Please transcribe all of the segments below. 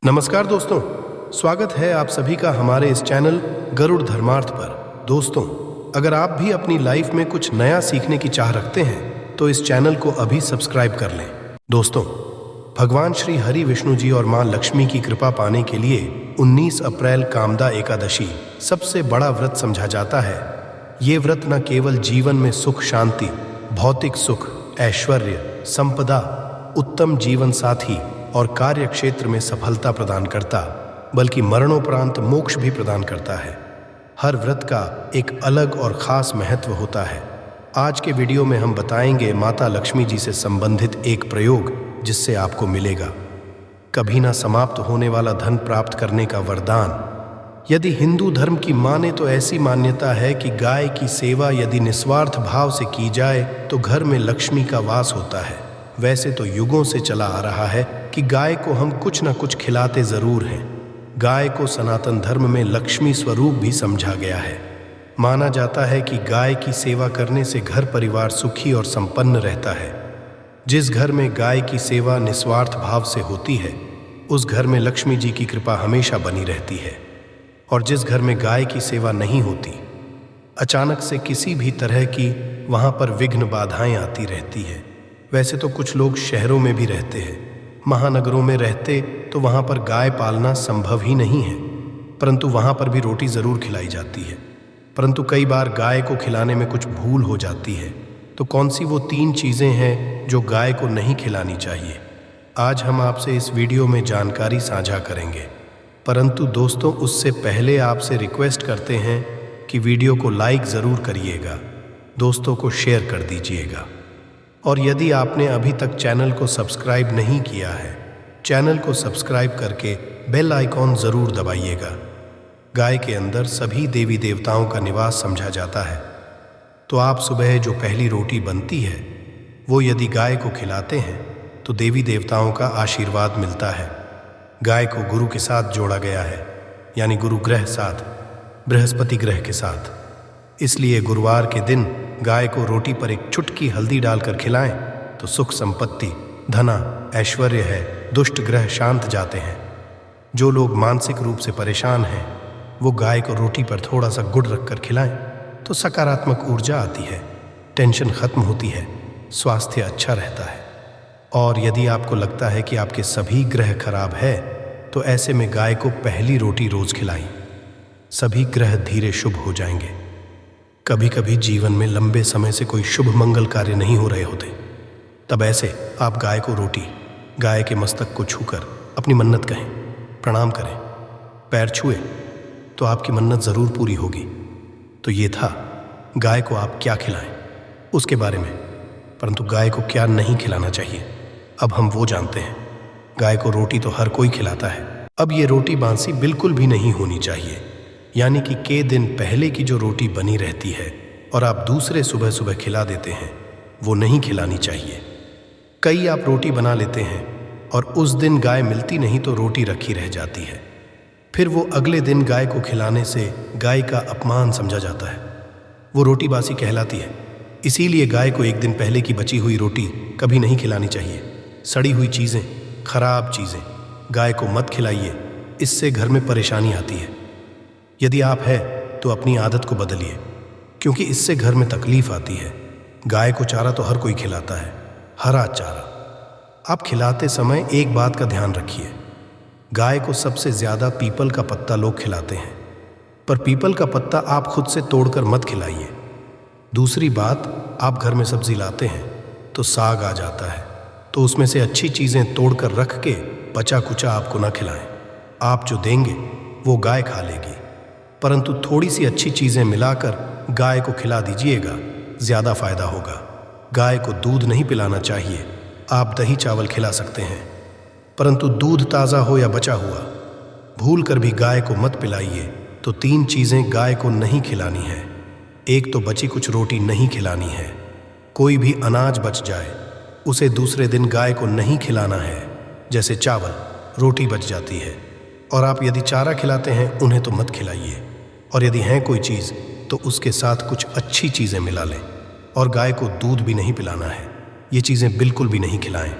नमस्कार दोस्तों, स्वागत है आप सभी का हमारे इस चैनल गरुड़ धर्मार्थ पर। दोस्तों, अगर आप भी अपनी लाइफ में कुछ नया सीखने की चाह रखते हैं तो इस चैनल को अभी सब्सक्राइब कर लें। दोस्तों, भगवान श्री हरि विष्णु जी और मां लक्ष्मी की कृपा पाने के लिए 19 अप्रैल कामदा एकादशी सबसे बड़ा व्रत समझा जाता है। ये व्रत न केवल जीवन में सुख शांति, भौतिक सुख, ऐश्वर्य, संपदा, उत्तम जीवन साथी और कार्य क्षेत्र में सफलता प्रदान करता, बल्कि मरणोपरांत मोक्ष भी प्रदान करता है। हर व्रत का एक अलग और खास महत्व होता है। आज के वीडियो में हम बताएंगे माता लक्ष्मी जी से संबंधित एक प्रयोग जिससे आपको मिलेगा कभी ना समाप्त होने वाला धन प्राप्त करने का वरदान। यदि हिंदू धर्म की माने तो ऐसी मान्यता है कि गाय की सेवा यदि निस्वार्थ भाव से की जाए तो घर में लक्ष्मी का वास होता है। वैसे तो युगों से चला आ रहा है कि गाय को हम कुछ न कुछ खिलाते जरूर हैं। गाय को सनातन धर्म में लक्ष्मी स्वरूप भी समझा गया है। माना जाता है कि गाय की सेवा करने से घर परिवार सुखी और संपन्न रहता है। जिस घर में गाय की सेवा निस्वार्थ भाव से होती है उस घर में लक्ष्मी जी की कृपा हमेशा बनी रहती है। और जिस घर में गाय की सेवा नहीं होती, अचानक से किसी भी तरह की वहाँ पर विघ्न बाधाएं आती रहती है। वैसे तो कुछ लोग शहरों में भी रहते हैं, महानगरों में रहते तो वहाँ पर गाय पालना संभव ही नहीं है, परंतु वहाँ पर भी रोटी ज़रूर खिलाई जाती है। परंतु कई बार गाय को खिलाने में कुछ भूल हो जाती है। तो कौन सी वो 3 चीज़ें हैं जो गाय को नहीं खिलानी चाहिए, आज हम आपसे इस वीडियो में जानकारी साझा करेंगे। परंतु दोस्तों, उससे पहले आपसे रिक्वेस्ट करते हैं कि वीडियो को लाइक ज़रूर करिएगा, दोस्तों को शेयर कर दीजिएगा। और यदि आपने अभी तक चैनल को सब्सक्राइब नहीं किया है, चैनल को सब्सक्राइब करके बेल आइकॉन ज़रूर दबाइएगा। गाय के अंदर सभी देवी देवताओं का निवास समझा जाता है। तो आप सुबह जो पहली रोटी बनती है वो यदि गाय को खिलाते हैं तो देवी देवताओं का आशीर्वाद मिलता है। गाय को गुरु के साथ जोड़ा गया है, यानी गुरु ग्रह साथ, बृहस्पति ग्रह के साथ। इसलिए गुरुवार के दिन गाय को रोटी पर एक चुटकी हल्दी डालकर खिलाएं तो सुख संपत्ति, धना, ऐश्वर्य है, दुष्ट ग्रह शांत जाते हैं। जो लोग मानसिक रूप से परेशान हैं वो गाय को रोटी पर थोड़ा सा गुड़ रखकर खिलाएं तो सकारात्मक ऊर्जा आती है, टेंशन खत्म होती है, स्वास्थ्य अच्छा रहता है। और यदि आपको लगता है कि आपके सभी ग्रह खराब है तो ऐसे में गाय को पहली रोटी रोज खिलाएं, सभी ग्रह धीरे शुभ हो जाएंगे। कभी कभी जीवन में लंबे समय से कोई शुभ मंगल कार्य नहीं हो रहे होते, तब ऐसे आप गाय को रोटी, गाय के मस्तक को छूकर अपनी मन्नत कहें, प्रणाम करें, पैर छुए तो आपकी मन्नत ज़रूर पूरी होगी। तो ये था गाय को आप क्या खिलाएं उसके बारे में। परंतु गाय को क्या नहीं खिलाना चाहिए अब हम वो जानते हैं। गाय को रोटी तो हर कोई खिलाता है। अब ये रोटी बांसी बिल्कुल भी नहीं होनी चाहिए, यानी कि के दिन पहले की जो रोटी बनी रहती है और आप दूसरे सुबह सुबह खिला देते हैं वो नहीं खिलानी चाहिए। कई आप रोटी बना लेते हैं और उस दिन गाय मिलती नहीं तो रोटी रखी रह जाती है। फिर वो अगले दिन गाय को खिलाने से गाय का अपमान समझा जाता है, वो रोटी बासी कहलाती है। इसीलिए गाय को एक दिन पहले की बची हुई रोटी कभी नहीं खिलानी चाहिए। सड़ी हुई चीज़ें, खराब चीज़ें गाय को मत खिलाइए, इससे घर में परेशानी आती है। यदि आप है तो अपनी आदत को बदलिए, क्योंकि इससे घर में तकलीफ आती है। गाय को चारा तो हर कोई खिलाता है, हरा चारा। आप खिलाते समय एक बात का ध्यान रखिए, गाय को सबसे ज़्यादा पीपल का पत्ता लोग खिलाते हैं, पर पीपल का पत्ता आप खुद से तोड़कर मत खिलाइए। दूसरी बात, आप घर में सब्जी लाते हैं तो साग आ जाता है, तो उसमें से अच्छी चीज़ें तोड़कर रख के बचा कुचा आपको ना खिलाएं। आप जो देंगे वो गाय खा लेगी, परंतु थोड़ी सी अच्छी चीज़ें मिलाकर गाय को खिला दीजिएगा, ज़्यादा फायदा होगा। गाय को दूध नहीं पिलाना चाहिए, आप दही चावल खिला सकते हैं, परंतु दूध ताज़ा हो या बचा हुआ, भूल कर भी गाय को मत पिलाइए। तो 3 चीज़ें गाय को नहीं खिलानी है। एक तो बची कुछ रोटी नहीं खिलानी है। कोई भी अनाज बच जाए उसे दूसरे दिन गाय को नहीं खिलाना है। जैसे चावल, रोटी बच जाती है और आप यदि चारा खिलाते हैं उन्हें तो मत खिलाइए। और यदि है कोई चीज़ तो उसके साथ कुछ अच्छी चीज़ें मिला लें। और गाय को दूध भी नहीं पिलाना है, ये चीज़ें बिल्कुल भी नहीं खिलाएं,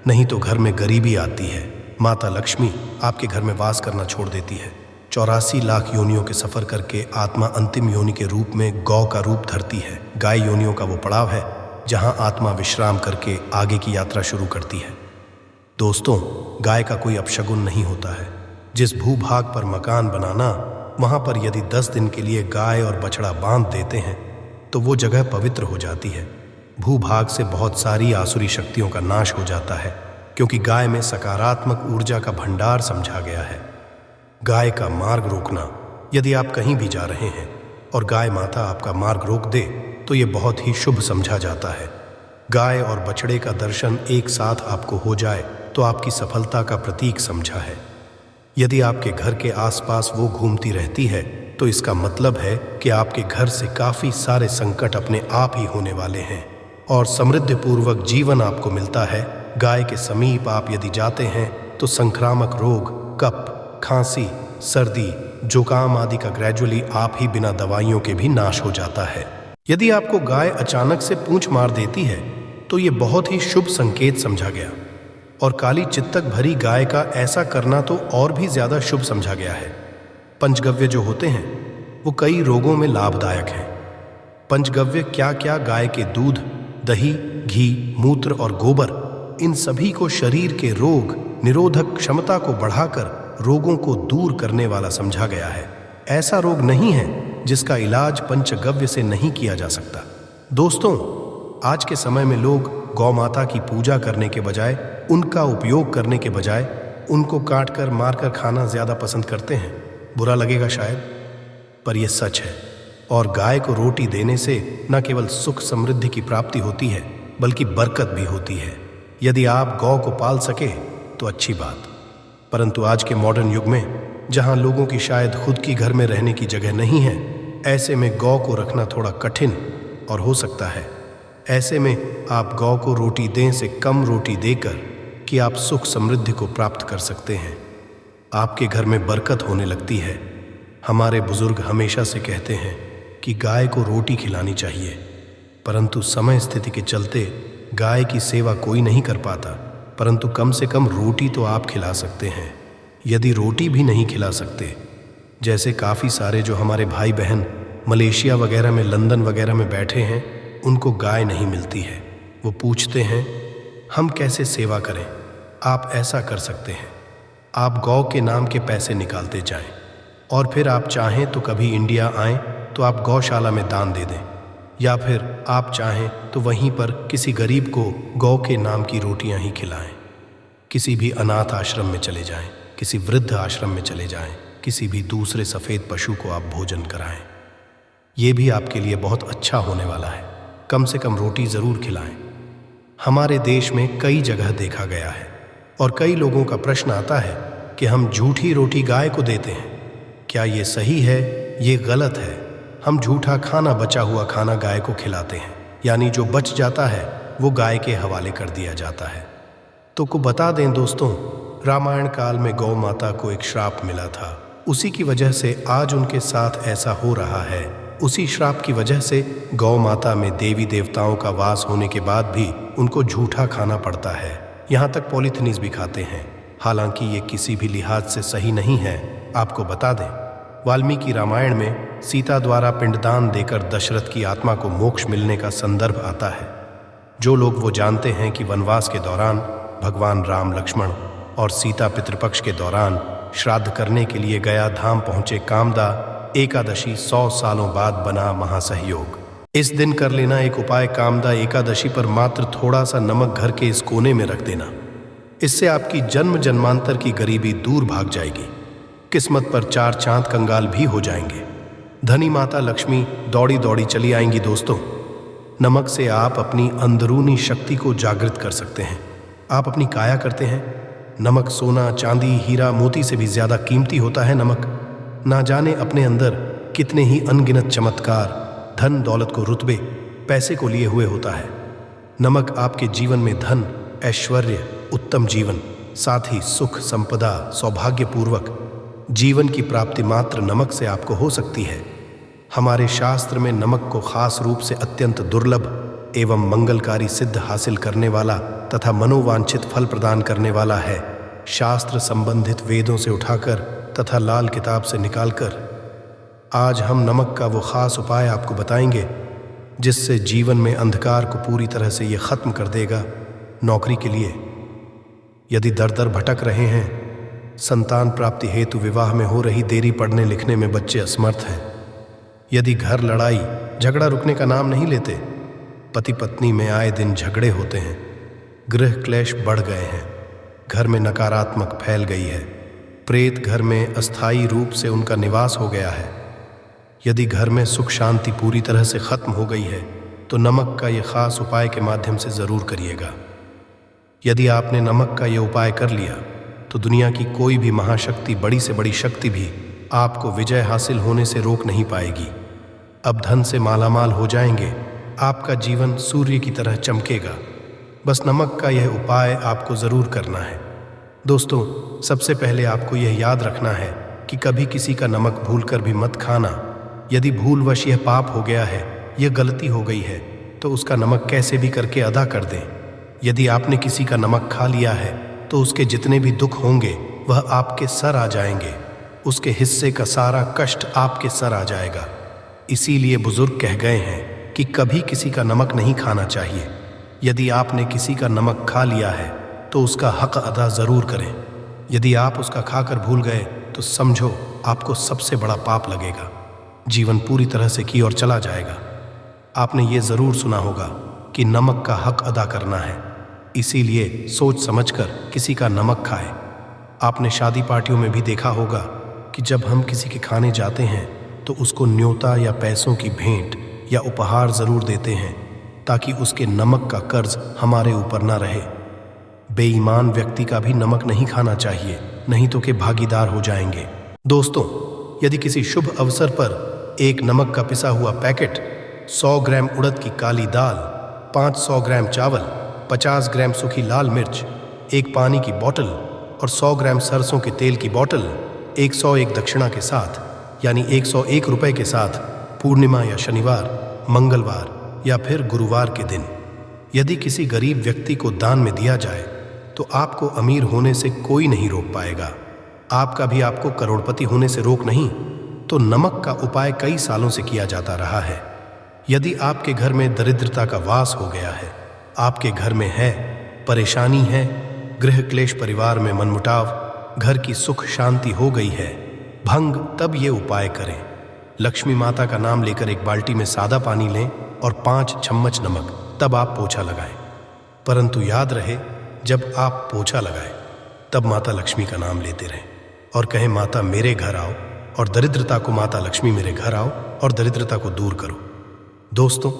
नहीं तो घर में गरीबी आती है, माता लक्ष्मी आपके घर में वास करना छोड़ देती है। 84 लाख योनियों के सफर करके आत्मा अंतिम योनि के रूप में गौ का रूप धरती है। गाय योनियों का वो पड़ाव है जहां आत्मा विश्राम करके आगे की यात्रा शुरू करती है। दोस्तों, गाय का कोई अपशगुन नहीं होता है। जिस भूभाग पर मकान बनाना, वहां पर यदि 10 दिन के लिए गाय और बछड़ा बांध देते हैं तो वो जगह पवित्र हो जाती है। भूभाग से बहुत सारी आसुरी शक्तियों का नाश हो जाता है, क्योंकि गाय में सकारात्मक ऊर्जा का भंडार समझा गया है। गाय का मार्ग रोकना, यदि आप कहीं भी जा रहे हैं और गाय माता आपका मार्ग रोक दे तो ये बहुत ही शुभ समझा जाता है। गाय और बछड़े का दर्शन एक साथ आपको हो जाए तो आपकी सफलता का प्रतीक समझा है। यदि आपके घर के आसपास वो घूमती रहती है तो इसका मतलब है कि आपके घर से काफी सारे संकट अपने आप ही होने वाले हैं और समृद्धिपूर्वक जीवन आपको मिलता है। गाय के समीप आप यदि जाते हैं तो संक्रामक रोग, कफ, खांसी, सर्दी, जुकाम आदि का ग्रेजुअली आप ही बिना दवाइयों के भी नाश हो जाता है। यदि आपको गाय अचानक से पूंछ मार देती है तो ये बहुत ही शुभ संकेत समझा गया, और काली चित्तक भरी गाय का ऐसा करना तो और भी ज्यादा शुभ समझा गया है। पंचगव्य जो होते हैं वो कई रोगों में लाभदायक हैं। पंचगव्य क्या क्या? गाय के दूध, दही, घी, मूत्र और गोबर, इन सभी को शरीर के रोग निरोधक क्षमता को बढ़ाकर रोगों को दूर करने वाला समझा गया है। ऐसा रोग नहीं है जिसका इलाज पंचगव्य से नहीं किया जा सकता। दोस्तों, आज के समय में लोग गौ माता की पूजा करने के बजाय, उनका उपयोग करने के बजाय उनको काटकर मारकर खाना ज्यादा पसंद करते हैं। बुरा लगेगा शायद, पर यह सच है। और गाय को रोटी देने से न केवल सुख समृद्धि की प्राप्ति होती है बल्कि बरकत भी होती है। यदि आप गौ को पाल सके तो अच्छी बात, परंतु आज के मॉडर्न युग में जहां लोगों की शायद खुद की घर में रहने की जगह नहीं है, ऐसे में गौ को रखना थोड़ा कठिन और हो सकता है। ऐसे में आप गौ को रोटी दें से कम रोटी देकर कि आप सुख समृद्धि को प्राप्त कर सकते हैं। आपके घर में बरकत होने लगती है। हमारे बुजुर्ग हमेशा से कहते हैं कि गाय को रोटी खिलानी चाहिए, परंतु समय स्थिति के चलते गाय की सेवा कोई नहीं कर पाता, परंतु कम से कम रोटी तो आप खिला सकते हैं। यदि रोटी भी नहीं खिला सकते, जैसे काफ़ी सारे जो हमारे भाई बहन मलेशिया वगैरह में, लंदन वगैरह में बैठे हैं, उनको गाय नहीं मिलती है। वो पूछते हैं हम कैसे सेवा करें। आप ऐसा कर सकते हैं, आप गौ के नाम के पैसे निकालते जाएं, और फिर आप चाहें तो कभी इंडिया आएं तो आप गौशाला में दान दे दें, या फिर आप चाहें तो वहीं पर किसी गरीब को गौ के नाम की रोटियां ही खिलाएं। किसी भी अनाथ आश्रम में चले जाएं, किसी वृद्ध आश्रम में चले जाएं, किसी भी दूसरे सफ़ेद पशु को आप भोजन कराएं। ये भी आपके लिए बहुत अच्छा होने वाला है। कम से कम रोटी ज़रूर खिलाएं। हमारे देश में कई जगह देखा गया है और कई लोगों का प्रश्न आता है कि हम झूठी रोटी गाय को देते हैं, क्या ये सही है? ये गलत है। हम झूठा खाना, बचा हुआ खाना गाय को खिलाते हैं, यानी जो बच जाता है वो गाय के हवाले कर दिया जाता है। तो को बता दें दोस्तों, रामायण काल में गौ माता को एक श्राप मिला था, उसी की वजह से आज उनके साथ ऐसा हो रहा है। उसी श्राप की वजह से गौ माता में देवी देवताओं का वास होने के बाद भी उनको झूठा खाना पड़ता है, यहाँ तक पॉलीथिनीज भी खाते हैं। हालांकि ये किसी भी लिहाज से सही नहीं है। आपको बता दें, वाल्मीकि रामायण में सीता द्वारा पिंडदान देकर दशरथ की आत्मा को मोक्ष मिलने का संदर्भ आता है। जो लोग वो जानते हैं कि वनवास के दौरान भगवान राम, लक्ष्मण और सीता पितृपक्ष के दौरान श्राद्ध करने के लिए गया धाम पहुंचे कामदा एकादशी 100 सालों बाद बना महासहयोग। इस दिन कर लेना एक उपाय, कामदा एकादशी पर मात्र थोड़ा सा नमक घर के इस कोने में रख देना। इससे आपकी जन्म जन्मांतर की गरीबी दूर भाग जाएगी। किस्मत पर 4 चांद कंगाल भी हो जाएंगे। धनी माता लक्ष्मी दौड़ी दौड़ी चली आएंगी। दोस्तों, नमक से आप अपनी अंदरूनी शक्ति को जागृत कर सकते हैं। आप अपनी काया करते हैं। नमक सोना, चांदी, हीरा, मोती से भी ज्यादा कीमती होता है नमक। ना जाने अपने अंदर कितने ही अनगिनत चमत्कार, धन दौलत को, रुतबे, पैसे को लिए हुए होता है। नमक आपके जीवन में धन, ऐश्वर्य, उत्तम जीवन, साथ ही सुख, संपदा, सौभाग्यपूर्वक जीवन की प्राप्ति मात्र नमक से आपको हो सकती है। हमारे शास्त्र में नमक को खास रूप से अत्यंत दुर्लभ एवं मंगलकारी सिद्ध हासिल करने वाला तथा मनोवांछित फल प्रदान करने वाला है। शास्त्र संबंधित वेदों से उठाकर तथा लाल किताब से निकालकर आज हम नमक का वो ख़ास उपाय आपको बताएंगे जिससे जीवन में अंधकार को पूरी तरह से ये ख़त्म कर देगा। नौकरी के लिए यदि दर दर भटक रहे हैं, संतान प्राप्ति हेतु विवाह में हो रही देरी, पढ़ने लिखने में बच्चे असमर्थ हैं, यदि घर लड़ाई झगड़ा रुकने का नाम नहीं लेते, पति पत्नी में आए दिन झगड़े होते हैं, गृह क्लेश बढ़ गए हैं, घर में नकारात्मक फैल गई है, प्रेत घर में अस्थायी रूप से उनका निवास हो गया है, यदि घर में सुख शांति पूरी तरह से ख़त्म हो गई है, तो नमक का ये ख़ास उपाय के माध्यम से ज़रूर करिएगा। यदि आपने नमक का ये उपाय कर लिया तो दुनिया की कोई भी महाशक्ति, बड़ी से बड़ी शक्ति भी आपको विजय हासिल होने से रोक नहीं पाएगी। अब धन से मालामाल हो जाएंगे, आपका जीवन सूर्य की तरह चमकेगा। बस नमक का यह उपाय आपको ज़रूर करना है। दोस्तों, सबसे पहले आपको यह याद रखना है कि कभी किसी का नमक भूलकर भी मत खाना। यदि भूलवश यह पाप हो गया है, यह गलती हो गई है, तो उसका नमक कैसे भी करके अदा कर दें। यदि आपने किसी का नमक खा लिया है तो उसके जितने भी दुख होंगे वह आपके सर आ जाएंगे, उसके हिस्से का सारा कष्ट आपके सर आ जाएगा। इसीलिए बुजुर्ग कह गए हैं कि कभी किसी का नमक नहीं खाना चाहिए। यदि आपने किसी का नमक खा लिया है तो उसका हक अदा ज़रूर करें। यदि आप उसका खाकर भूल गए तो समझो आपको सबसे बड़ा पाप लगेगा, जीवन पूरी तरह से की ओर चला जाएगा। आपने ये ज़रूर सुना होगा कि नमक का हक अदा करना है, इसीलिए सोच समझकर किसी का नमक खाएं। आपने शादी पार्टियों में भी देखा होगा कि जब हम किसी के खाने जाते हैं तो उसको न्योता या पैसों की भेंट या उपहार ज़रूर देते हैं ताकि उसके नमक का कर्ज हमारे ऊपर ना रहे। बेईमान व्यक्ति का भी नमक नहीं खाना चाहिए, नहीं तो के भागीदार हो जाएंगे। दोस्तों, यदि किसी शुभ अवसर पर एक नमक का पिसा हुआ पैकेट, 100 ग्राम उड़द की काली दाल, 500 ग्राम चावल, 50 ग्राम सूखी लाल मिर्च, एक पानी की बोतल और 100 ग्राम सरसों के तेल की बोतल 101 दक्षिणा के साथ, यानी 101 रुपए के साथ, पूर्णिमा या शनिवार, मंगलवार या फिर गुरुवार के दिन यदि किसी गरीब व्यक्ति को दान में दिया जाए तो आपको अमीर होने से कोई नहीं रोक पाएगा। आपका भी आपको करोड़पति होने से रोक नहीं। तो नमक का उपाय कई सालों से किया जाता रहा है। यदि आपके घर में दरिद्रता का वास हो गया है, आपके घर में है परेशानी है, गृह क्लेश, परिवार में मनमुटाव, घर की सुख शांति हो गई है भंग, तब ये उपाय करें। लक्ष्मी माता का नाम लेकर एक बाल्टी में सादा पानी लें और 5 चम्मच नमक, तब आप पोछा लगाएं। परंतु याद रहे, जब आप पोछा लगाएं तब माता लक्ष्मी का नाम लेते रहें और कहें, माता मेरे घर आओ, और दरिद्रता को, माता लक्ष्मी मेरे घर आओ और दरिद्रता को दूर करो। दोस्तों,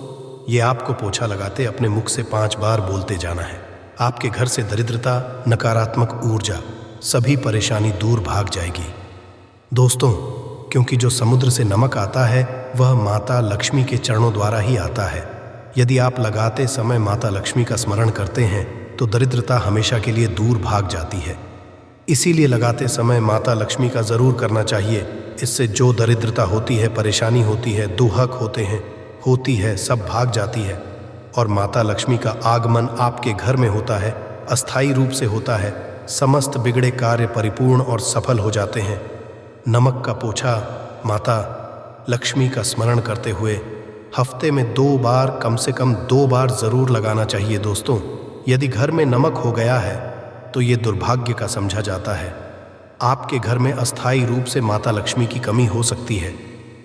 ये आपको पोछा लगाते अपने मुख से 5 बार बोलते जाना है। आपके घर से दरिद्रता, नकारात्मक ऊर्जा, सभी परेशानी दूर भाग जाएगी। दोस्तों, क्योंकि जो समुद्र से नमक आता है वह माता लक्ष्मी के चरणों द्वारा ही आता है। यदि आप लगाते समय माता लक्ष्मी का स्मरण करते हैं तो दरिद्रता हमेशा के लिए दूर भाग जाती है। इसीलिए लगाते समय माता लक्ष्मी का ज़रूर करना चाहिए। इससे जो दरिद्रता होती है, परेशानी होती है, दुहक होते हैं, होती है, सब भाग जाती है और माता लक्ष्मी का आगमन आपके घर में होता है, अस्थायी रूप से होता है। समस्त बिगड़े कार्य परिपूर्ण और सफल हो जाते हैं। नमक का पोछा माता लक्ष्मी का स्मरण करते हुए हफ्ते में 2 बार, कम से कम 2 बार ज़रूर लगाना चाहिए। दोस्तों, यदि घर में नमक हो गया है तो ये दुर्भाग्य का समझा जाता है। आपके घर में अस्थायी रूप से माता लक्ष्मी की कमी हो सकती है,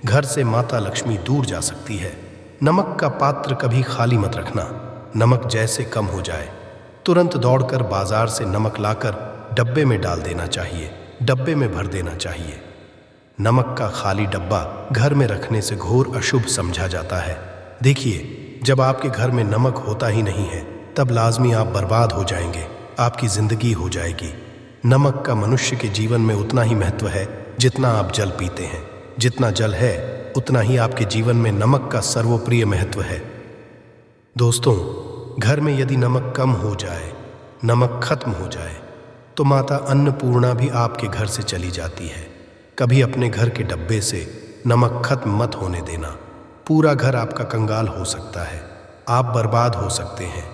घर से माता लक्ष्मी दूर जा सकती है। नमक का पात्र कभी खाली मत रखना। नमक जैसे कम हो जाए तुरंत दौड़कर बाजार से नमक लाकर डब्बे में डाल देना चाहिए, डब्बे में भर देना चाहिए। नमक का खाली डब्बा घर में रखने से घोर अशुभ समझा जाता है। देखिए, जब आपके घर में नमक होता ही नहीं है तब लाजमी आप बर्बाद हो जाएंगे, आपकी जिंदगी हो जाएगी। नमक का मनुष्य के जीवन में उतना ही महत्व है जितना आप जल पीते हैं। जितना जल है उतना ही आपके जीवन में नमक का सर्वप्रिय महत्व है। दोस्तों, घर में यदि नमक कम हो जाए, नमक खत्म हो जाए, तो माता अन्नपूर्णा भी आपके घर से चली जाती है। कभी अपने घर के डब्बे से नमक खत्म मत होने देना। पूरा घर आपका कंगाल हो सकता है, आप बर्बाद हो सकते हैं।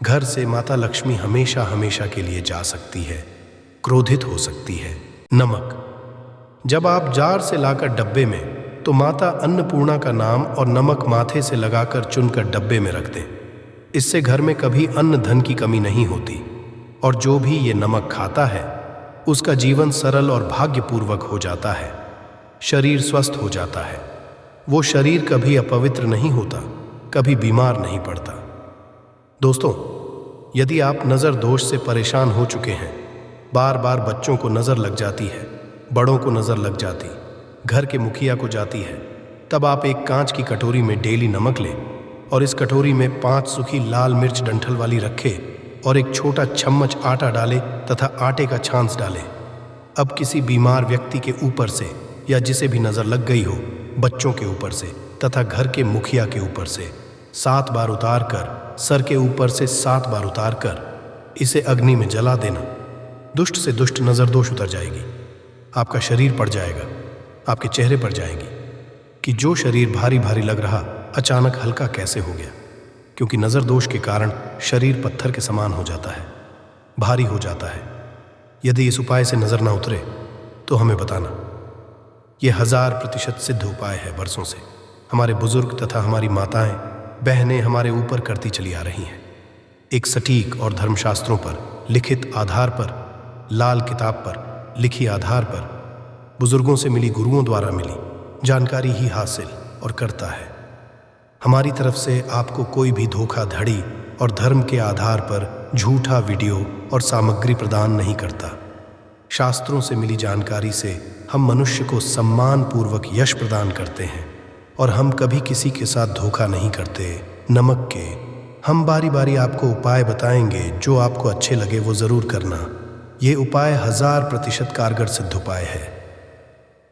घर से माता लक्ष्मी हमेशा हमेशा के लिए जा सकती है। क्रोधित हो सकती है। नमक। जब आप जार से लाकर डब्बे में, तो माता अन्नपूर्णा का नाम और नमक माथे से लगाकर चुनकर डब्बे में रख दें। इससे घर में कभी अन्न धन की कमी नहीं होती और जो भी ये नमक खाता है उसका जीवन सरल और भाग्यपूर्वक हो जाता है। शरीर स्वस्थ हो जाता है। वो शरीर कभी अपवित्र नहीं होता, कभी बीमार नहीं पड़ता। दोस्तों, यदि आप नज़र दोष से परेशान हो चुके हैं, बार बार बच्चों को नज़र लग जाती है, बड़ों को नज़र लग जाती, घर के मुखिया को जाती है, तब आप एक कांच की कटोरी में डेली नमक लें और इस कटोरी में 5 सूखी लाल मिर्च डंठल वाली रखें और एक छोटा चम्मच आटा डालें तथा आटे का छांच डालें। अब किसी बीमार व्यक्ति के ऊपर से या जिसे भी नज़र लग गई हो, बच्चों के ऊपर से तथा घर के मुखिया के ऊपर से 7 बार उतार कर, सर के ऊपर से 7 बार उतार कर इसे अग्नि में जला देना। दुष्ट से दुष्ट नज़र दोष उतर जाएगी, आपका शरीर पड़ जाएगा, आपके चेहरे पर जाएगी कि जो शरीर भारी भारी लग रहा अचानक हल्का कैसे हो गया, क्योंकि नज़र दोष के कारण शरीर पत्थर के समान हो जाता है, भारी हो जाता है। यदि इस उपाय से नज़र ना उतरे तो हमें बताना। यह 1000% सिद्ध उपाय है। वर्षों से हमारे बुजुर्ग तथा हमारी माताएं बहनें हमारे ऊपर करती चली आ रही हैं। एक सटीक और धर्मशास्त्रों पर लिखित आधार पर, लाल किताब पर लिखी आधार पर, बुजुर्गों से मिली, गुरुओं द्वारा मिली जानकारी ही हासिल और करता है। हमारी तरफ से आपको कोई भी धोखाधड़ी और धर्म के आधार पर झूठा वीडियो और सामग्री प्रदान नहीं करता। शास्त्रों से मिली जानकारी से हम मनुष्य को सम्मान पूर्वक यश प्रदान करते हैं और हम कभी किसी के साथ धोखा नहीं करते। नमक के हम बारी बारी आपको उपाय बताएंगे, जो आपको अच्छे लगे वो ज़रूर करना। ये उपाय 1000% कारगर सिद्ध उपाय है।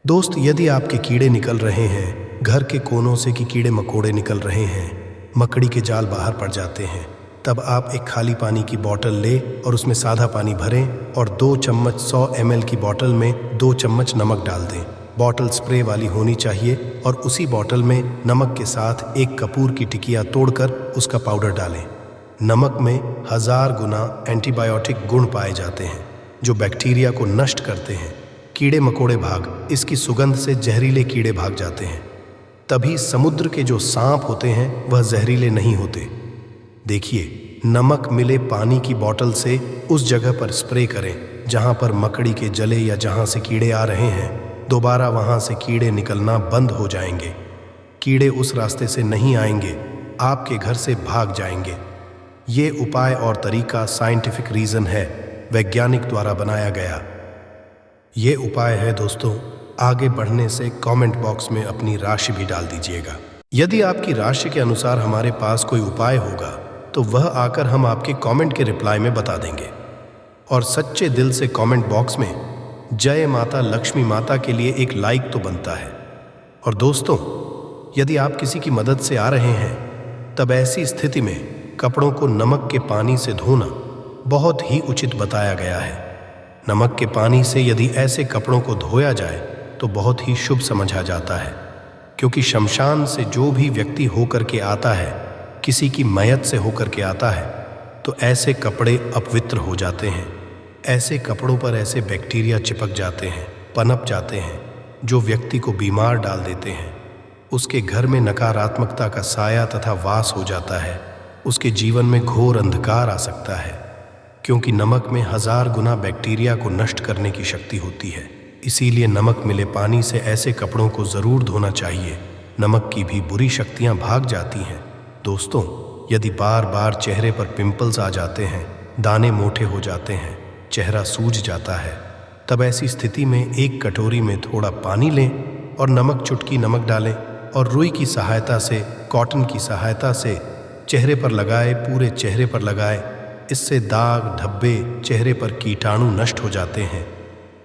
दोस्त, यदि आपके कीड़े निकल रहे हैं, घर के कोनों से कि कीड़े मकोड़े निकल रहे हैं, मकड़ी के जाल बाहर पड़ जाते हैं, तब आप एक खाली पानी की बोतल लें और उसमें सादा पानी भरें और 2 चम्मच 100 ml की बोतल में 2 चम्मच नमक डाल दें। बोतल स्प्रे वाली होनी चाहिए और उसी बोतल में नमक के साथ एक कपूर की टिकिया तोड़कर उसका पाउडर डालें। नमक में 1000 गुना एंटीबायोटिक गुण पाए जाते हैं जो बैक्टीरिया को नष्ट करते हैं। कीड़े मकोड़े भाग, इसकी सुगंध से जहरीले कीड़े भाग जाते हैं। तभी समुद्र के जो सांप होते हैं वह जहरीले नहीं होते। देखिए, नमक मिले पानी की बोतल से उस जगह पर स्प्रे करें जहां पर मकड़ी के जले या जहां से कीड़े आ रहे हैं। दोबारा वहां से कीड़े निकलना बंद हो जाएंगे। कीड़े उस रास्ते से नहीं आएंगे, आपके घर से भाग जाएंगे। ये उपाय और तरीका साइंटिफिक रीजन है, वैज्ञानिक द्वारा बनाया गया ये उपाय है। दोस्तों, आगे बढ़ने से कमेंट बॉक्स में अपनी राशि भी डाल दीजिएगा। यदि आपकी राशि के अनुसार हमारे पास कोई उपाय होगा तो वह आकर हम आपके कमेंट के रिप्लाई में बता देंगे। और सच्चे दिल से कमेंट बॉक्स में जय माता लक्ष्मी माता के लिए एक लाइक तो बनता है। और दोस्तों, यदि आप किसी की मदद से आ रहे हैं, तब ऐसी स्थिति में कपड़ों को नमक के पानी से धोना बहुत ही उचित बताया गया है। नमक के पानी से यदि ऐसे कपड़ों को धोया जाए तो बहुत ही शुभ समझा जाता है, क्योंकि शमशान से जो भी व्यक्ति होकर के आता है, किसी की मयत से होकर के आता है, तो ऐसे कपड़े अपवित्र हो जाते हैं। ऐसे कपड़ों पर ऐसे बैक्टीरिया चिपक जाते हैं, पनप जाते हैं, जो व्यक्ति को बीमार डाल देते हैं। उसके घर में नकारात्मकता का साया तथा वास हो जाता है। उसके जीवन में घोर अंधकार आ सकता है, क्योंकि नमक में 1000 गुना बैक्टीरिया को नष्ट करने की शक्ति होती है। इसीलिए नमक मिले पानी से ऐसे कपड़ों को ज़रूर धोना चाहिए। नमक की भी बुरी शक्तियाँ भाग जाती हैं। दोस्तों, यदि बार बार चेहरे पर पिंपल्स आ जाते हैं, दाने मोटे हो जाते हैं, चेहरा सूज जाता है, तब ऐसी स्थिति में एक कटोरी में थोड़ा पानी लें और नमक, चुटकी नमक डालें और रुई की सहायता से, कॉटन की सहायता से चेहरे पर लगाए, पूरे चेहरे पर लगाए। इससे दाग धब्बे, चेहरे पर कीटाणु नष्ट हो जाते हैं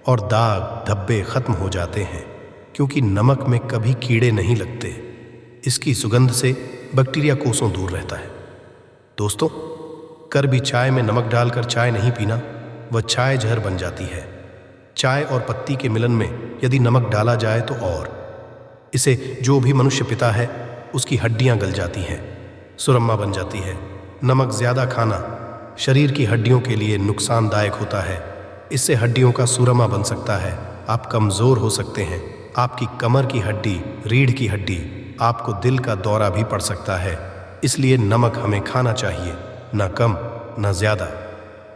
और दाग धब्बे खत्म हो जाते हैं, क्योंकि नमक में कभी कीड़े नहीं लगते। इसकी सुगंध से बैक्टीरिया कोसों दूर रहता है। दोस्तों, कर भी चाय में नमक डालकर चाय नहीं पीना, वह चाय जहर बन जाती है। चाय और पत्ती के मिलन में यदि नमक डाला जाए तो और इसे जो भी मनुष्य पीता है उसकी हड्डियां गल जाती हैं, सुरम्मा बन जाती है। नमक ज़्यादा खाना शरीर की हड्डियों के लिए नुकसानदायक होता है। इससे हड्डियों का सुरमा बन सकता है, आप कमज़ोर हो सकते हैं, आपकी कमर की हड्डी, रीढ़ की हड्डी, आपको दिल का दौरा भी पड़ सकता है। इसलिए नमक हमें खाना चाहिए, न कम न ज़्यादा।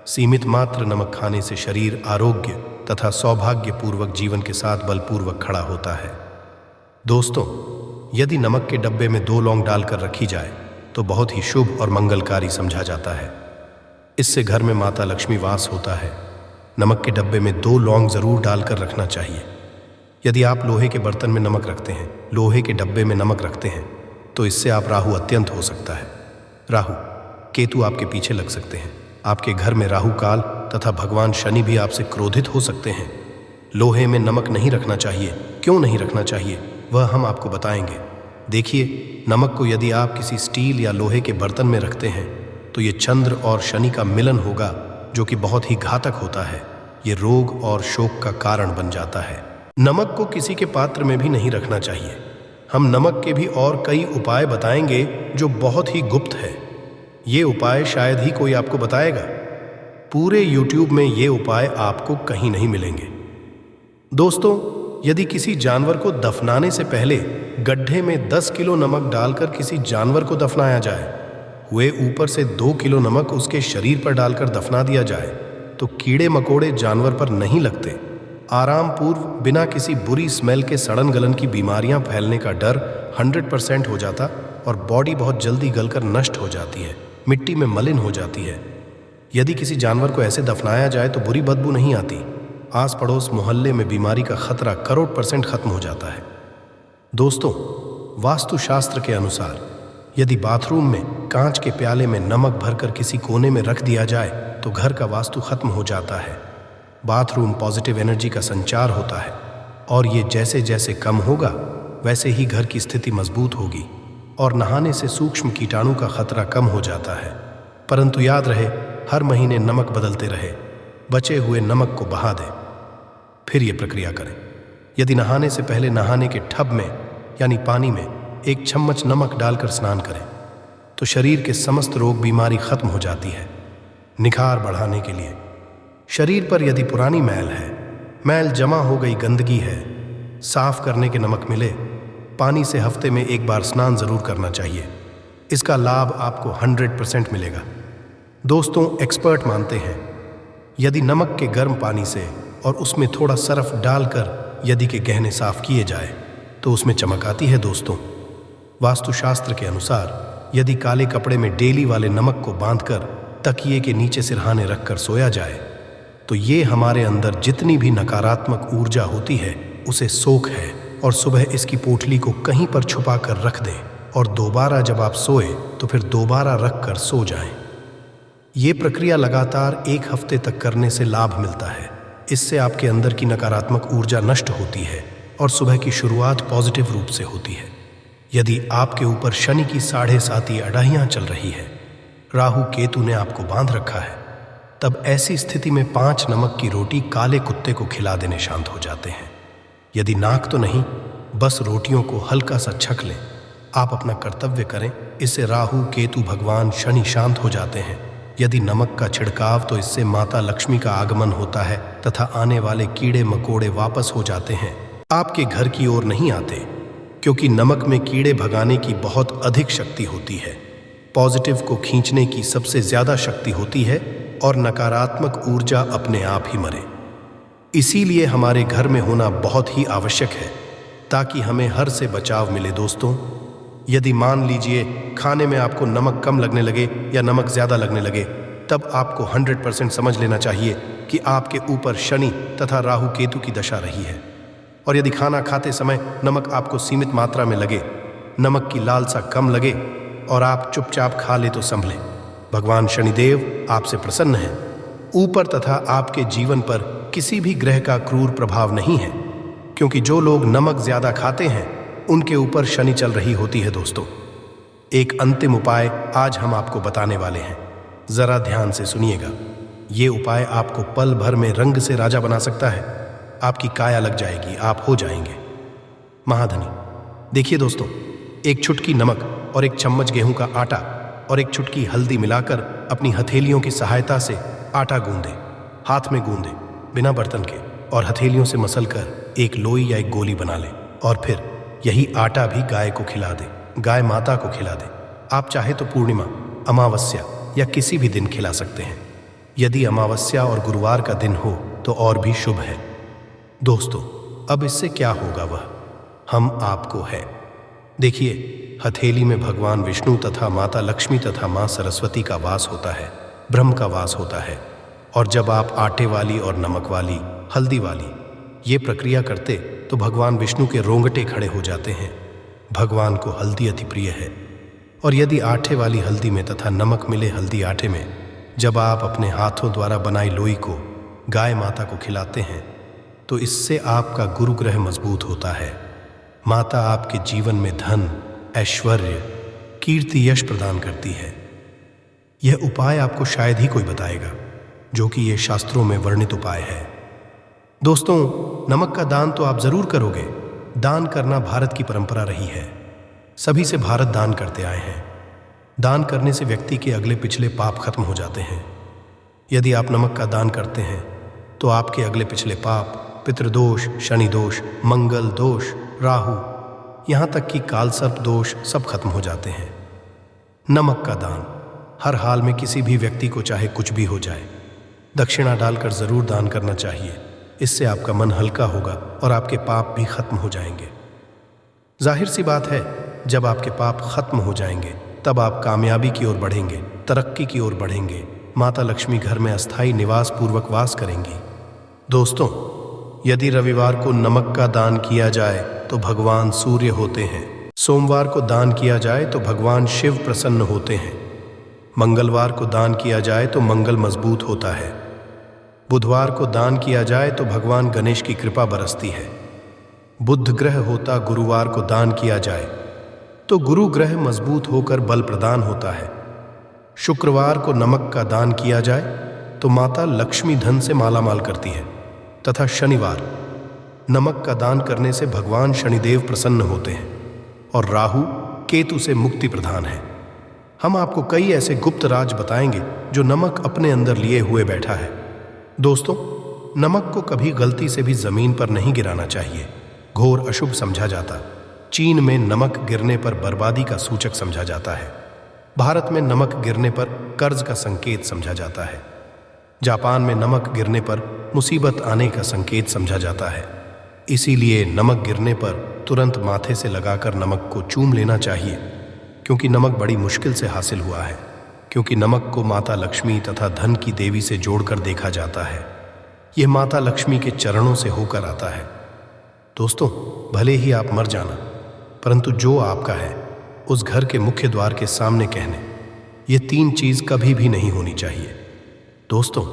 सीमित मात्र नमक खाने से शरीर आरोग्य तथा सौभाग्यपूर्वक जीवन के साथ बलपूर्वक खड़ा होता है। दोस्तों, यदि नमक के डब्बे में 2 लौंग डालकर रखी जाए तो बहुत ही शुभ और मंगलकारी समझा जाता है। इससे घर में माता लक्ष्मी वास होता है। नमक के डब्बे में 2 लौंग ज़रूर डालकर रखना चाहिए। यदि आप लोहे के बर्तन में नमक रखते हैं, लोहे के डब्बे में नमक रखते हैं, तो इससे आप राहु अत्यंत हो सकता है। राहु केतु आपके पीछे लग सकते हैं। आपके घर में राहु काल तथा भगवान शनि भी आपसे क्रोधित हो सकते हैं। लोहे में नमक नहीं रखना चाहिए। क्यों नहीं रखना चाहिए, वह हम आपको बताएंगे। देखिए, नमक को यदि आप किसी स्टील या लोहे के बर्तन में रखते हैं तो ये चंद्र और शनि का मिलन होगा, जो कि बहुत ही घातक होता है। ये रोग और शोक का कारण बन जाता है। नमक को किसी के पात्र में भी नहीं रखना चाहिए। हम नमक के भी और कई उपाय बताएंगे जो बहुत ही गुप्त है। ये उपाय शायद ही कोई आपको बताएगा। पूरे YouTube में ये उपाय आपको कहीं नहीं मिलेंगे। दोस्तों, यदि किसी जानवर को दफनाने से पहले गड्ढे में 10 किलो नमक डालकर किसी जानवर को दफनाया जाए, हुए ऊपर से 2 किलो नमक उसके शरीर पर डालकर दफना दिया जाए, तो कीड़े मकोड़े जानवर पर नहीं लगते। आराम पूर्व बिना किसी बुरी स्मेल के सड़न गलन की बीमारियां फैलने का डर 100% हो जाता और बॉडी बहुत जल्दी गलकर नष्ट हो जाती है, मिट्टी में मलिन हो जाती है। यदि किसी जानवर को ऐसे दफनाया जाए तो बुरी बदबू नहीं आती। आस पड़ोस मोहल्ले में बीमारी का खतरा करोड़% खत्म हो जाता है। दोस्तों, वास्तुशास्त्र के अनुसार यदि बाथरूम में कांच के प्याले में नमक भरकर किसी कोने में रख दिया जाए तो घर का वास्तु खत्म हो जाता है। बाथरूम पॉजिटिव एनर्जी का संचार होता है और ये जैसे जैसे कम होगा वैसे ही घर की स्थिति मजबूत होगी और नहाने से सूक्ष्म कीटाणु का खतरा कम हो जाता है। परंतु याद रहे, हर महीने नमक बदलते रहे, बचे हुए नमक को बहा दें, फिर ये प्रक्रिया करें। यदि नहाने से पहले नहाने के टब में यानी पानी में 1 चम्मच नमक डालकर स्नान करें तो शरीर के समस्त रोग बीमारी खत्म हो जाती है। निखार बढ़ाने के लिए शरीर पर यदि पुरानी मैल है, मैल जमा हो गई गंदगी है, साफ करने के नमक मिले, पानी से हफ्ते में 1 बार स्नान जरूर करना चाहिए। इसका लाभ आपको 100% मिलेगा। दोस्तों, एक्सपर्ट मानते हैं यदि नमक के गर्म पानी से और उसमें थोड़ा सर्फ डालकर यदि के गहने साफ किए जाए तो उसमें चमक आती है। दोस्तों, वास्तुशास्त्र के अनुसार यदि काले कपड़े में डेली वाले नमक को बांधकर तकिए के नीचे सिरहाने रखकर सोया जाए तो ये हमारे अंदर जितनी भी नकारात्मक ऊर्जा होती है उसे सोख है और सुबह इसकी पोटली को कहीं पर छुपा कर रख दें और दोबारा जब आप सोए तो फिर दोबारा रख कर सो जाएं। ये प्रक्रिया लगातार 1 हफ्ते तक करने से लाभ मिलता है। इससे आपके अंदर की नकारात्मक ऊर्जा नष्ट होती है और सुबह की शुरुआत पॉजिटिव रूप से होती है। यदि आपके ऊपर शनि की 7.5 अडाइयाँ चल रही है, राहु केतु ने आपको बांध रखा है, तब ऐसी स्थिति में 5 नमक की रोटी काले कुत्ते को खिला देने शांत हो जाते हैं। यदि नाक तो नहीं, बस रोटियों को हल्का सा छक लें। आप अपना कर्तव्य करें, इससे राहु केतु भगवान शनि शांत हो जाते हैं। यदि नमक का छिड़काव तो इससे माता लक्ष्मी का आगमन होता है तथा आने वाले कीड़े मकोड़े वापस हो जाते हैं, आपके घर की ओर नहीं आते, क्योंकि नमक में कीड़े भगाने की बहुत अधिक शक्ति होती है। पॉजिटिव को खींचने की सबसे ज्यादा शक्ति होती है और नकारात्मक ऊर्जा अपने आप ही मरे। इसीलिए हमारे घर में होना बहुत ही आवश्यक है ताकि हमें हर से बचाव मिले। दोस्तों, यदि मान लीजिए खाने में आपको नमक कम लगने लगे या नमक ज़्यादा लगने लगे, तब आपको 100% समझ लेना चाहिए कि आपके ऊपर शनि तथा राहु केतु की दशा रही है। और यदि खाना खाते समय नमक आपको सीमित मात्रा में लगे, नमक की लालसा कम लगे और आप चुपचाप खा ले तो संभले। भगवान शनिदेव आपसे प्रसन्न हैं। ऊपर तथा आपके जीवन पर किसी भी ग्रह का क्रूर प्रभाव नहीं है, क्योंकि जो लोग नमक ज़्यादा खाते हैं उनके ऊपर शनि चल रही होती है। दोस्तों, एक अंतिम उपाय आज हम आपको बताने वाले हैं, जरा ध्यान से सुनिएगा। ये उपाय आपको पल भर में रंग से राजा बना सकता है। आपकी काया लग जाएगी, आप हो जाएंगे महाधनी। देखिए दोस्तों, 1 चुटकी नमक और 1 चम्मच गेहूं का आटा और 1 चुटकी हल्दी मिलाकर अपनी हथेलियों की सहायता से आटा गूंदें, हाथ में गूंदें, बिना बर्तन के और हथेलियों से मसल कर एक लोई या एक गोली बना लें और फिर यही आटा भी गाय को खिला दे, गाय माता को खिला दे। आप चाहे तो पूर्णिमा, अमावस्या या किसी भी दिन खिला सकते हैं। यदि अमावस्या और गुरुवार का दिन हो तो और भी शुभ है। दोस्तों, अब इससे क्या होगा वह हम आपको है। देखिए, हथेली में भगवान विष्णु तथा माता लक्ष्मी तथा माँ सरस्वती का वास होता है, ब्रह्म का वास होता है। और जब आप आटे वाली और नमक वाली, हल्दी वाली ये प्रक्रिया करते तो भगवान विष्णु के रोंगटे खड़े हो जाते हैं। भगवान को हल्दी अति प्रिय है। और यदि आटे वाली हल्दी में तथा नमक मिले हल्दी आटे में जब आप अपने हाथों द्वारा बनाई लोई को गाय माता को खिलाते हैं तो इससे आपका गुरु ग्रह मजबूत होता है। माता आपके जीवन में धन, ऐश्वर्य, कीर्ति, यश प्रदान करती है। यह उपाय आपको शायद ही कोई बताएगा, जो कि यह शास्त्रों में वर्णित उपाय है। दोस्तों, नमक का दान तो आप जरूर करोगे। दान करना भारत की परंपरा रही है। सभी से भारत दान करते आए हैं। दान करने से व्यक्ति के अगले पिछले पाप खत्म हो जाते हैं। यदि आप नमक का दान करते हैं तो आपके अगले पिछले पाप, पितृदोष, शनि दोष, मंगल दोष, राहु, यहाँ तक कि कालसर्प दोष सब खत्म हो जाते हैं। नमक का दान हर हाल में किसी भी व्यक्ति को चाहे कुछ भी हो जाए, दक्षिणा डालकर जरूर दान करना चाहिए। इससे आपका मन हल्का होगा और आपके पाप भी खत्म हो जाएंगे। जाहिर सी बात है, जब आपके पाप खत्म हो जाएंगे तब आप कामयाबी की ओर बढ़ेंगे, तरक्की की ओर बढ़ेंगे। माता लक्ष्मी घर में अस्थायी निवास पूर्वक वास करेंगी। दोस्तों, यदि रविवार को नमक का दान किया जाए तो भगवान सूर्य होते हैं। सोमवार को दान किया जाए तो भगवान शिव प्रसन्न होते हैं। मंगलवार को दान किया जाए तो मंगल मजबूत होता है। बुधवार को दान किया जाए तो भगवान गणेश की कृपा बरसती है। बुध ग्रह होता गुरुवार को दान किया जाए तो गुरु ग्रह मजबूत होकर बल प्रदान होता है। शुक्रवार को नमक का दान किया जाए तो माता लक्ष्मी धन से मालामाल करती है तथा शनिवार नमक का दान करने से भगवान शनिदेव प्रसन्न होते हैं और राहु केतु से मुक्ति प्रदान है। हम आपको कई ऐसे गुप्त राज बताएंगे जो नमक अपने अंदर लिए हुए बैठा है। दोस्तों, नमक को कभी गलती से भी जमीन पर नहीं गिराना चाहिए। घोर अशुभ समझा जाता। चीन में नमक गिरने पर बर्बादी का सूचक समझा जाता है। भारत में नमक गिरने पर कर्ज का संकेत समझा जाता है। जापान में नमक गिरने पर मुसीबत आने का संकेत समझा जाता है। इसीलिए नमक गिरने पर तुरंत माथे से लगाकर नमक को चूम लेना चाहिए, क्योंकि नमक बड़ी मुश्किल से हासिल हुआ है। क्योंकि नमक को माता लक्ष्मी तथा धन की देवी से जोड़कर देखा जाता है। यह माता लक्ष्मी के चरणों से होकर आता है। दोस्तों, भले ही आप मर जाना, परंतु जो आपका है उस घर के मुख्य द्वार के सामने कहने ये 3 चीज कभी भी नहीं होनी चाहिए। दोस्तों,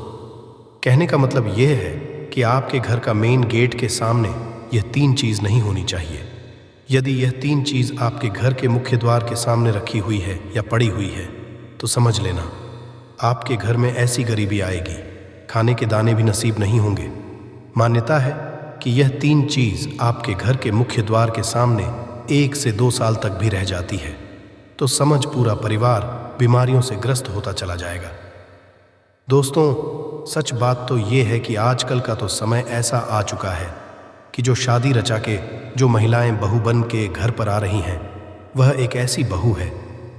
कहने का मतलब यह है कि आपके घर का मेन गेट के सामने यह 3 चीज नहीं होनी चाहिए। यदि यह 3 चीज आपके घर के मुख्य द्वार के सामने रखी हुई है या पड़ी हुई है तो समझ लेना आपके घर में ऐसी गरीबी आएगी, खाने के दाने भी नसीब नहीं होंगे। मान्यता है कि यह 3 चीज आपके घर के मुख्य द्वार के सामने 1 से 2 साल तक भी रह जाती है तो समझ पूरा परिवार बीमारियों से ग्रस्त होता चला जाएगा। दोस्तों, सच बात तो ये है कि आजकल का तो समय ऐसा आ चुका है कि जो शादी रचा के जो महिलाएं बहू बन के घर पर आ रही हैं, वह एक ऐसी बहू है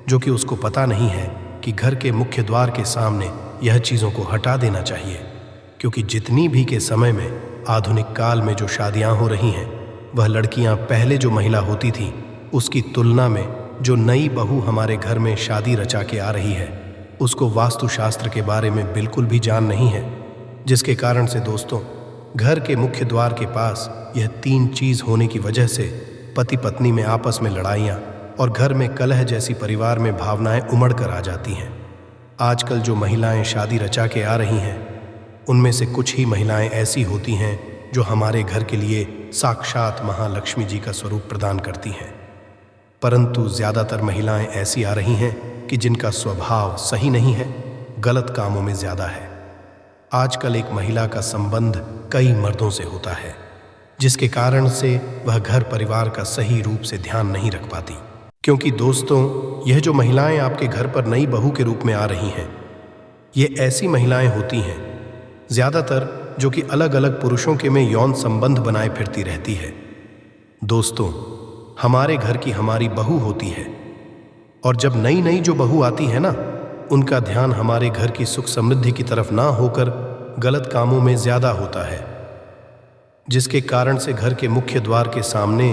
जो कि उसको पता नहीं है कि घर के मुख्य द्वार के सामने यह चीज़ों को हटा देना चाहिए। क्योंकि जितनी भी के समय में आधुनिक काल में जो शादियां हो रही हैं, वह लड़कियां पहले जो महिला होती थीं उसकी तुलना में जो नई बहू हमारे घर में शादी रचा के आ रही है उसको वास्तुशास्त्र के बारे में बिल्कुल भी जान नहीं है। जिसके कारण से दोस्तों, घर के मुख्य द्वार के पास यह 3 चीज होने की वजह से पति पत्नी में आपस में लड़ाइयाँ और घर में कलह जैसी परिवार में भावनाएं उमड़ कर आ जाती हैं। आजकल जो महिलाएं शादी रचा के आ रही हैं उनमें से कुछ ही महिलाएं ऐसी होती हैं जो हमारे घर के लिए साक्षात महालक्ष्मी जी का स्वरूप प्रदान करती हैं, परंतु ज़्यादातर महिलाएं ऐसी आ रही हैं कि जिनका स्वभाव सही नहीं है, गलत कामों में ज़्यादा है। आजकल एक महिला का संबंध कई मर्दों से होता है, जिसके कारण से वह घर परिवार का सही रूप से ध्यान नहीं रख पाती। क्योंकि दोस्तों, यह जो महिलाएं आपके घर पर नई बहू के रूप में आ रही हैं, ये ऐसी महिलाएं होती हैं, ज़्यादातर जो कि अलग अलग पुरुषों के में यौन संबंध बनाए फिरती रहती है। दोस्तों, हमारे घर की हमारी बहू होती है, और जब नई नई जो बहू आती है ना, उनका ध्यान हमारे घर की सुख समृद्धि की तरफ ना होकर गलत कामों में ज्यादा होता है, जिसके कारण से घर के मुख्य द्वार के सामने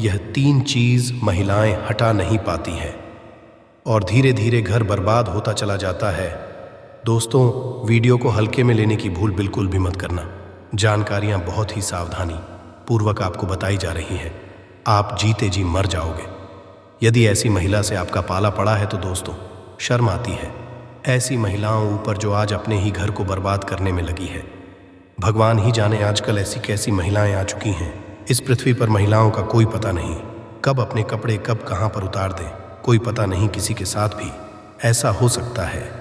यह 3 चीज महिलाएं हटा नहीं पाती हैं और धीरे धीरे घर बर्बाद होता चला जाता है। दोस्तों, वीडियो को हल्के में लेने की भूल बिल्कुल भी मत करना। जानकारियां बहुत ही सावधानी पूर्वक आपको बताई जा रही हैं। आप जीते जी मर जाओगे यदि ऐसी महिला से आपका पाला पड़ा है। तो दोस्तों, शर्म आती है ऐसी महिलाओं ऊपर जो आज अपने ही घर को बर्बाद करने में लगी है। भगवान ही जाने आजकल ऐसी कैसी महिलाएं आ चुकी हैं। इस पृथ्वी पर महिलाओं का कोई पता नहीं, कब अपने कपड़े कब कहां पर उतार दें, कोई पता नहीं। किसी के साथ भी ऐसा हो सकता है।